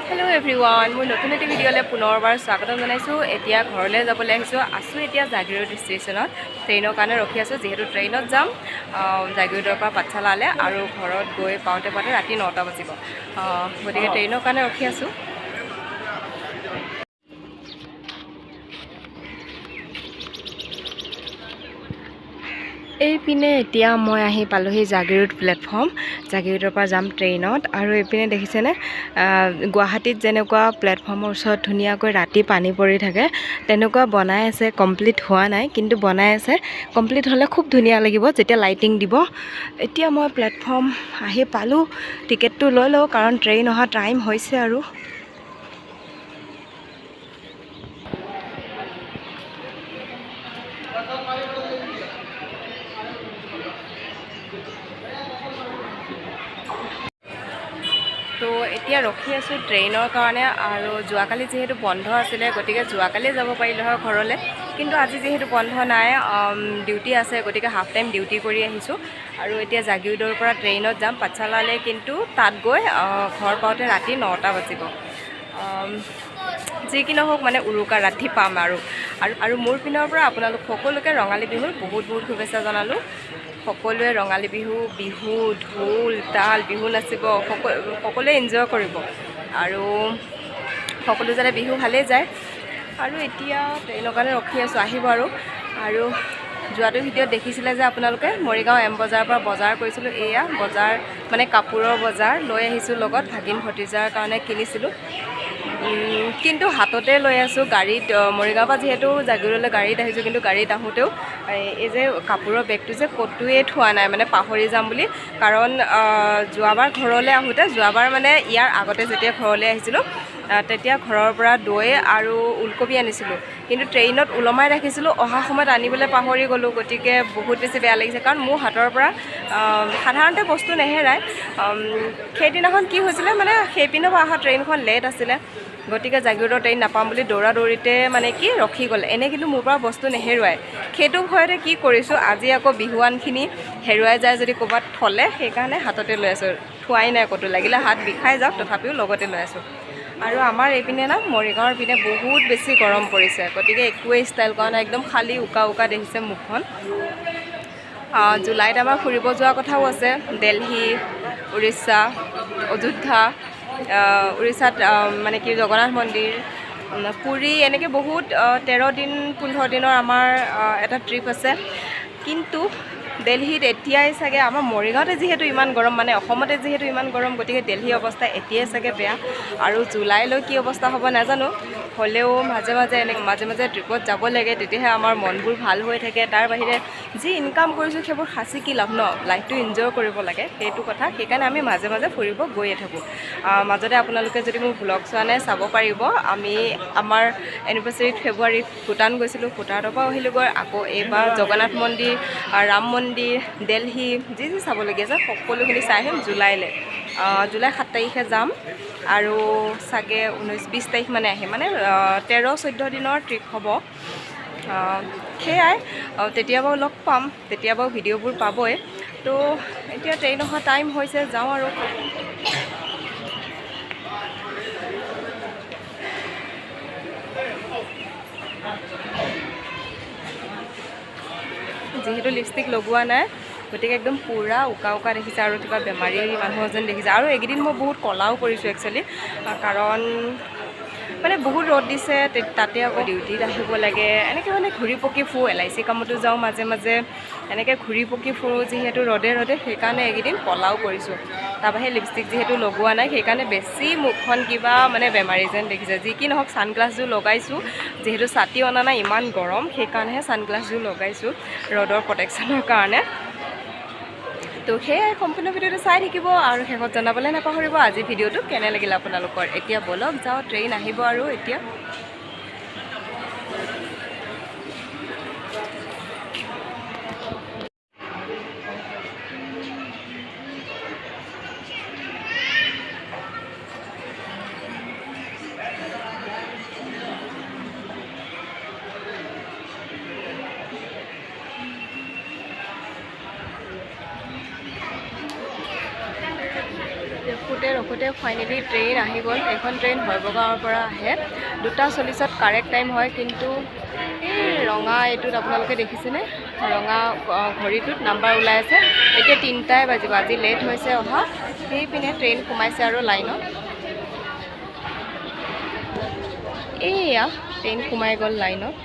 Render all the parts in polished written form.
Hello everyone, মই নতুন এটা ভিডিঅ'লে পুনৰবাৰ স্বাগতম জনাইছো। এতিয়া ঘৰলৈ যাবলৈ আহিছো। আছো এতিয়া জাগিৰোড ষ্টেচনত ট্ৰেইনৰ কাৰণে ৰখি আছো। যেহেতু ট্ৰেইনত যাম জাগিৰোডৰ পৰা পাঠশালালৈ আৰু ঘৰত গৈ পাওঁতে ৰাতি 9টা বাজিব। গতিকে ট্ৰেইনৰ কাৰণে ৰখি আছো। এইপিনে এতিয়া মই আহি পালোহি জাগিৰোড প্লেটফৰ্ম। জাগিৰোডৰ পৰা যাম ট্ৰেইনত আৰু এইপিনে দেখিছেনে গুৱাহাটীত যেনেকুৱা প্লেটফৰ্মৰ ওচৰত ধুনীয়াকৈ ৰাতি পানী পৰি থাকে তেনেকুৱা বনাই আছে। কমপ্লিট হোৱা নাই কিন্তু বনাই আছে। কমপ্লিট হ'লে খুব ধুনীয়া লাগিব যেতিয়া লাইটিং দিব। এতিয়া মই প্লেটফৰ্ম আহি পালোঁ। টিকেটটো লৈ লওঁ কাৰণ ট্ৰেইন অহা টাইম হৈছে আৰু। তো এতিয়া ৰখি আছোঁ ট্ৰেইনৰ কাৰণে আৰু যোৱাকালি যিহেতু বন্ধ আছিলে গতিকে যোৱাকালি যাব পাৰিলোঁ হয় ঘৰলৈ, কিন্তু আজি যিহেতু বন্ধ নাই ডিউটি আছে গতিকে হাফ টাইম ডিউটি কৰি আহিছোঁ আৰু এতিয়া জাগিৰোডৰ পৰা ট্ৰেইনত যাম পাঠশালালৈ, কিন্তু তাত গৈ ঘৰ পাওঁতে ৰাতি 9টা বাজিব। যি কি নহওক মানে উৰুকা ৰাতি পাম আৰু মোৰ পিনৰ পৰা আপোনালোক সকলোকে ৰঙালী বিহুৰ বহুত শুভেচ্ছা জনালোঁ। সকলোৱে ৰঙালী বিহু ঢোল তাল বিহু নাচিব, সকলোৱে এনজয় কৰিব আৰু সকলো যাতে বিহু ভালেই যায়। আৰু এতিয়া ট্ৰেইনৰ কাৰণে ৰখি আছোঁ, আহিব আৰু যোৱাটো ভিডিঅ'ত দেখিছিলে যে আপোনালোকে মৰিগাঁও এম বজাৰৰ পৰা বজাৰ কৰিছিলোঁ। এয়া বজাৰ মানে কাপোৰৰ বজাৰ লৈ আহিছোঁ, লগত ভাগিন ভতিজাৰ কাৰণে কিনিছিলোঁ। কিন্তু হাততে লৈ আছোঁ গাড়ীত। মৰিগাঁৱৰ পৰা যিহেতু জাগিৰোডলৈ গাড়ীত আহিছোঁ, কিন্তু গাড়ীত আহোঁতেও এই যে কাপোৰৰ বেগটো যে ক'তোৱে থোৱা নাই, মানে পাহৰি যাম বুলি। কাৰণ যোৱাবাৰ ঘৰলৈ আহোঁতে মানে ইয়াৰ আগতে যেতিয়া ঘৰলৈ আহিছিলোঁ তেতিয়া ঘৰৰ পৰা দৈ আৰু ওলকবি আনিছিলোঁ, কিন্তু ট্ৰেইনত ওলমাই ৰাখিছিলোঁ। অহা সময়ত আনিবলৈ পাহৰি গ'লোঁ, গতিকে বহুত বেছি বেয়া লাগিছে। কাৰণ মোৰ হাতৰ পৰা সাধাৰণতে বস্তু নেহেৰায়। সেইদিনাখন কি হৈছিলে, মানে সেইপিনৰ পৰা অহা ট্ৰেইনখন লেট আছিলে, গতিকে জাগিৰোডৰ ট্ৰেইন নাপাম বুলি দৌৰা দৌৰিতে মানে কি ৰখি গ'ল। এনে কিন্তু মোৰ পৰা বস্তু নেহেৰুৱায়। সেইটো ভয়তে কি কৰিছোঁ, আজি আকৌ বিহুৱানখিনি হেৰুৱাই যায় যদি ক'ৰবাত থলে, সেইকাৰণে হাততে লৈ আছোঁ। থোৱাই নাই ক'তো, লাগিলে হাত বিষাই যাওক তথাপিও লগতে লৈ আছোঁ। আৰু আমাৰ এইপিনে মৰিগাঁৱৰ পিনে বহুত বেছি গৰম পৰিছে, গতিকে একোৱেই ষ্টাইল কৰা নাই, একদম খালী উকা দেখিছে মুখখন। জুলাইত আমাৰ ফুৰিব যোৱা কথাও আছে, দিল্লী, উৰিষ্যা, অযোধ্যা, উৰিষ্যাত মানে কি জগন্নাথ মন্দিৰ, পুৰী, এনেকৈ বহুত 13 দিন 15 দিনৰ আমাৰ এটা ট্ৰিপ আছে। কিন্তু দিল্লীত এতিয়াই চাগে, আমাৰ মৰিগাঁৱতে যিহেতু ইমান গৰম, মানে অসমতে যিহেতু ইমান গৰম, গতিকে দিল্লীৰ অৱস্থা এতিয়াই চাগে বেয়া। আৰু জুলাইলৈ কি অৱস্থা হ'ব নাজানো। হ'লেও মাজে মাজে ট্ৰিপত যাব লাগে, তেতিয়াহে আমাৰ মনবোৰ ভাল হৈ থাকে। তাৰ বাহিৰে যি ইনকাম কৰিছোঁ সেইবোৰ সাঁচি কি লাভ ন, লাইফটো এনজয় কৰিব লাগে, সেইটো কথা। সেইকাৰণে আমি মাজে মাজে ফুৰিব গৈয়ে থাকোঁ। মাজতে আপোনালোকে যদি মোৰ ব্লগ চোৱা নাই চাব পাৰিব। আমি আমাৰ এনিভাৰ্চাৰীত ফেব্ৰুৱাৰীত ভূটান গৈছিলোঁ, ভূটানৰ পৰা আহিলোঁগৈ। আকৌ এইবাৰ জগন্নাথ মন্দিৰ, ৰাম মন্দিৰ, দিল্লী, যি চাবলগীয়া আছে সকলোখিনি চাই আহিম জুলাইলৈ। জুলাই 7 তাৰিখে যাম আৰু চাগে 19-20 তাৰিখ মানে আহিম। মানে 13-14 দিনৰ ট্ৰিপ হ'ব। সেয়াই, তেতিয়া বাৰু লগ পাম, তেতিয়া বাৰু ভিডিঅ'বোৰ পাবই। তো এতিয়া ট্ৰেইন অহা টাইম হৈছে, যাওঁ আৰু। যিহেতু লিপষ্টিক লগোৱা নাই গতিকে একদম পূৰা উকা দেখিছে আৰু কিবা বেমাৰী মানুহ যেন দেখিছে। আৰু এইকেইদিন মই বহুত ক'লাও কৰিছোঁ একচুৱেলি, কাৰণ মানে বহুত ৰ'দ দিছে, তাতে আকৌ ডিউটিত আহিব লাগে। এনেকৈ মানে ঘূৰি পকি ফুৰোঁ, LIC কামতো যাওঁ মাজে মাজে, এনেকৈ ঘূৰি পকি ফুৰোঁ যিহেতু ৰ'দে সেইকাৰণে এইকেইদিন ক'লাও কৰিছোঁ। তাৰবাহিৰে লিপষ্টিক যিহেতু লগোৱা নাই, সেইকাৰণে বেছি মুখখন কিবা মানে বেমাৰী যেন দেখিছে। যি কি নহওক ছানগ্লাছযোৰ লগাইছোঁ, যিহেতু ছাতি অনা নাই, ইমান গৰম, সেইকাৰণেহে ছানগ্লাছযোৰ লগাইছোঁ ৰ'দৰ প্ৰটেকশ্যনৰ কাৰণে। তো সেয়াই, সম্পূৰ্ণ ভিডিঅ'টো চাই থাকিব আৰু শেষত জনাবলৈ নাপাহৰিব আজি ভিডিঅ'টো কেনে লাগিল আপোনালোকৰ। এতিয়া ব'লক যাওঁ, ট্ৰেইন আহিব আৰু এতিয়া। ফুটে ৰখোঁ থাকোঁতে ফাইনেলি ট্ৰেইন আহি গ'ল। এখন ট্ৰেইন শৈবগাঁৱৰ পৰা আহে 2:40 কাৰেক্ট টাইম হয়, কিন্তু এই ৰঙা এইটোত আপোনালোকে দেখিছেনে, ৰঙা ঘড়ীটোত নাম্বাৰ ওলাই আছে। এতিয়া 3টাই বাজিব, আজি লেট হৈছে অহা। সেইপিনে ট্ৰেইন সোমাইছে আৰু লাইনত এইয়া ট্ৰেইন সোমাই গ'ল লাইনত।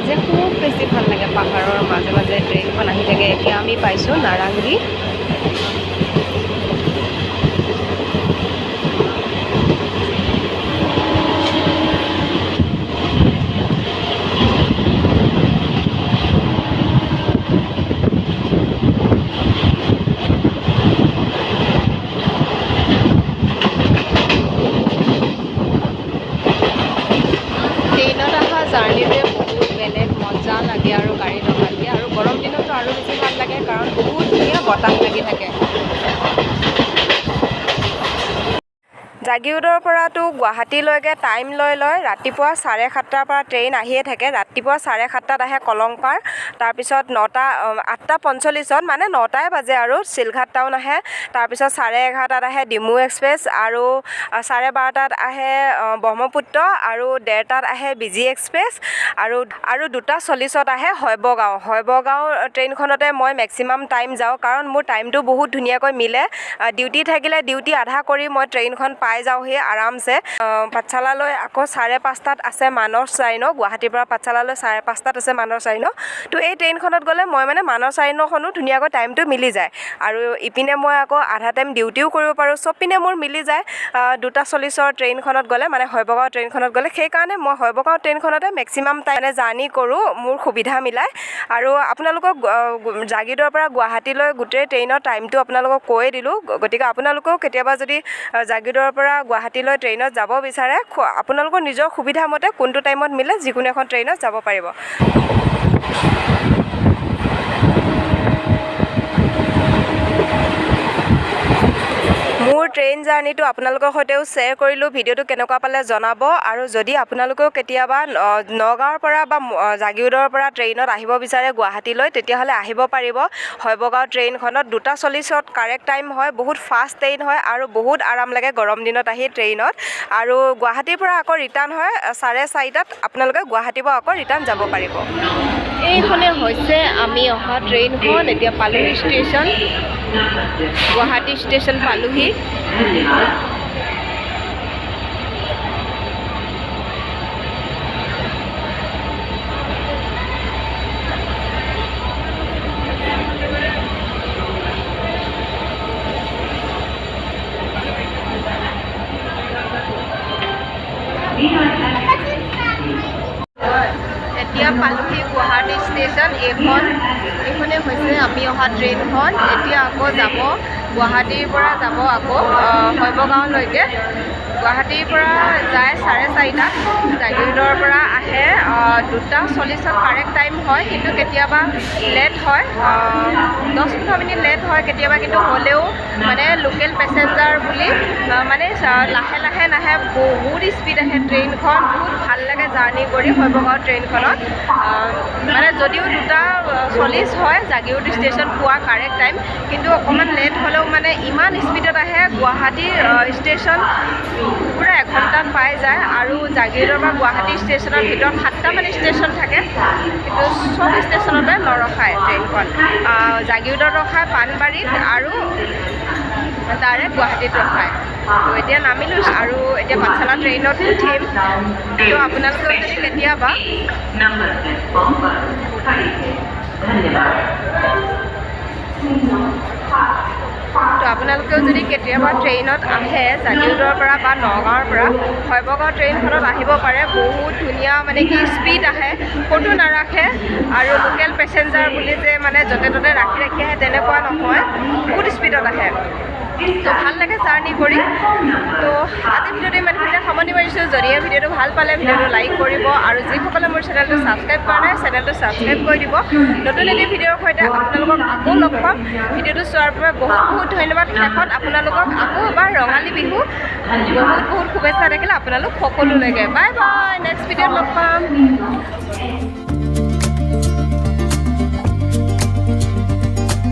যে খুব বেছি ভাল লাগে, পাহাৰৰ মাজে মাজে ট্ৰেইনখন আহি থাকে। এতিয়া আমি পাইছোঁ নাৰাংগী। ট্ৰেইনত অহা জাৰ্ণিটোৱে বহুত বেলেগ মজা লাগে আৰু গাড়ীত অহাতকৈ। আৰু গৰম দিনততো আৰু বেছি ভাল লাগে, কাৰণ বহুত ধুনীয়া বতাহ লাগি থাকে। জাগিৰোডৰ পৰাতো গুৱাহাটীলৈকে টাইম লৈ ৰাতিপুৱা 7:30টাৰ পৰা ট্ৰেইন আহিয়ে থাকে। ৰাতিপুৱা 7:30টাত আহে কলংপাৰ, তাৰপিছত 8:45 মানে 9টাই বাজে আৰু চিলঘাট টাউন আহে। তাৰপিছত 11:30টাত আহে ডিমু এক্সপ্ৰেছ, আৰু 12:30টাত আহে ব্ৰহ্মপুত্ৰ, আৰু 1:30টাত আহে বিজি এক্সপ্ৰেছ, আৰু 2:40ত আহে শৈবগাঁও ট্ৰেইনখনতে মই মেক্সিমাম টাইম যাওঁ, কাৰণ মোৰ টাইমটো বহুত ধুনীয়াকৈ মিলে। ডিউটি থাকিলে ডিউটি আধা কৰি মই ট্ৰেইনখন পাই যাওঁহি আৰামছে। পাঠশালালৈ আকৌ 5:30টাত আছে মানস চাৰিনো। গুৱাহাটীৰ পৰা পাঠশালালৈ 5:30টাত আছে মানস চাৰিনো। তো এই ট্ৰেইনখনত গ'লে মই মানে মানস চাৰিনোখনো ধুনীয়াকৈ টাইমটো মিলি যায়, আৰু ইপিনে মই আকৌ আধা টাইম ডিউটিও কৰিব পাৰোঁ। চব পিনে মোৰ মিলি যায় 2:40ৰ ট্ৰেইনখনত গ'লে, মানে শৈবগাঁও ট্ৰেইনখনত গ'লে। সেইকাৰণে মই শৈবগাঁও ট্ৰেইনখনতে মেক্সিমাম টাইম জাৰ্ণি কৰোঁ, মোৰ সুবিধা মিলাই। আৰু আপোনালোকক জাগিৰোডৰ পৰা গুৱাহাটীলৈ গোটেই ট্ৰেইনৰ টাইমটো আপোনালোকক কৈয়ে দিলোঁ। গতিকে আপোনালোকেও কেতিয়াবা যদি জাগিৰোডৰ পৰা গুৱাহাটীলৈ ট্ৰেইনত যাব বিচাৰে, আপোনালোকৰ নিজৰ সুবিধা মতে কোনটো টাইমত মিলে যিকোনো এখন ট্ৰেইনত যাব পাৰিব। মোৰ ট্ৰেইন জাৰ্ণিটো আপোনালোকৰ সৈতেও শ্বেয়াৰ কৰিলোঁ। ভিডিঅ'টো কেনেকুৱা পালে জনাব। আৰু যদি আপোনালোকেও কেতিয়াবা নগাঁৱৰ পৰা বা জাগিৰোডৰ পৰা ট্ৰেইনত আহিব বিচাৰে গুৱাহাটীলৈ, তেতিয়াহ'লে আহিব পাৰিব শৈবগাঁও ট্ৰেইনখনত। 2:40ত কাৰেক্ট টাইম হয়, বহুত ফাষ্ট ট্ৰেইন হয়, আৰু বহুত আৰাম লাগে গৰম দিনত আহি ট্ৰেইনত। আৰু গুৱাহাটীৰ পৰা আকৌ ৰিটাৰ্ণ হয় 4:30টাত, আপোনালোকে গুৱাহাটীৰ পৰা আকৌ ৰিটাৰ্ণ যাব পাৰিব। এইখনে হৈছে আমি অহা ট্ৰেইনখন। এতিয়া পালোহি ষ্টেচন, গুৱাহাটী ষ্টেচন পালোহি। এতিয়া পালোহি গুৱাহাটী ষ্টেচন। এইখনে হৈছে আমি অহা ট্ৰেইনখন। এতিয়া আকৌ যাব গুৱাহাটীৰ পৰা যাব আকৌ শৈবগাঁওলৈকে। গুৱাহাটীৰ পৰা যায় 4:30টাত, জাগিৰোডৰ পৰা আহে 2:40ত কাৰেক্ট টাইম হয়, কিন্তু কেতিয়াবা লেট হয়, 10-15 মিনিট লেট হয় কেতিয়াবা। কিন্তু হ'লেও মানে লোকেল পেচেঞ্জাৰ বুলি মানে লাহে লাহে নাহে, বহুত স্পীড আহে ট্ৰেইনখন। বহুত ভাল লাগে জাৰ্ণি কৰি শৈবগাঁও ট্ৰেইনখনত। মানে যদিও 2:40 হয় জাগিৰোড ষ্টেচন পোৱা কাৰেক্ট টাইম, কিন্তু অকণমান লেট হ'লেও মানে ইমান স্পীডত আহে। গুৱাহাটী ষ্টেচন পূৰা এঘণ্টাত পাই যায় আৰু জাগিৰোডৰ পৰা গুৱাহাটী ষ্টেচনৰ ভিতৰত 7টা মান ষ্টেচন থাকে কিন্তু চব ষ্টেচনতে নৰখায় ট্ৰেইনখন জাগিৰোডত ৰখায় পাণবাৰীত আৰু ডাইৰেক্ট গুৱাহাটীত ৰখায় তো এতিয়া নামিলোঁ আৰু এতিয়া পাঠশালা ট্ৰেইনত উঠিম তো আপোনালোকেও যদি কেতিয়াবা তো আপোনালোকেও যদি কেতিয়াবা ট্ৰেইনত আহে জাগিৰোডৰ পৰা বা নগাঁৱৰ পৰা শৈবগাঁও ট্ৰেইনখনত আহিব পাৰে বহুত ধুনীয়া মানে কি স্পীড আহে ক'তো নাৰাখে আৰু লোকেল পেচেঞ্জাৰ বুলি যে মানে য'তে ত'তে ৰাখি আহে তেনেকুৱা নহয় বহুত স্পীডত আহে তো ভাল লাগে জাৰ্ণি কৰি তো আজি ভিডিঅ'টো ইমানখিনিতে সামৰণি মাৰিছোঁ যদিহে ভিডিঅ'টো ভাল পালে ভিডিঅ'টো লাইক কৰিব আৰু যিসকলে মোৰ চেনেলটো ছাবস্ক্ৰাইব কৰা নাই চেনেলটো ছাবস্ক্ৰাইব কৰি দিব নতুন এটি ভিডিঅ'ৰ সৈতে আপোনালোকক আকৌ লগ পাম ভিডিঅ'টো চোৱাৰ বাবে বহুত বহুত ধন্যবাদ শেষত আপোনালোকক আকৌ এবাৰ ৰঙালী বিহু বহুত বহুত শুভেচ্ছা থাকিলে আপোনালোক সকলোলৈকে বাই বাই নেক্সট ভিডিঅ'ত লগ পাম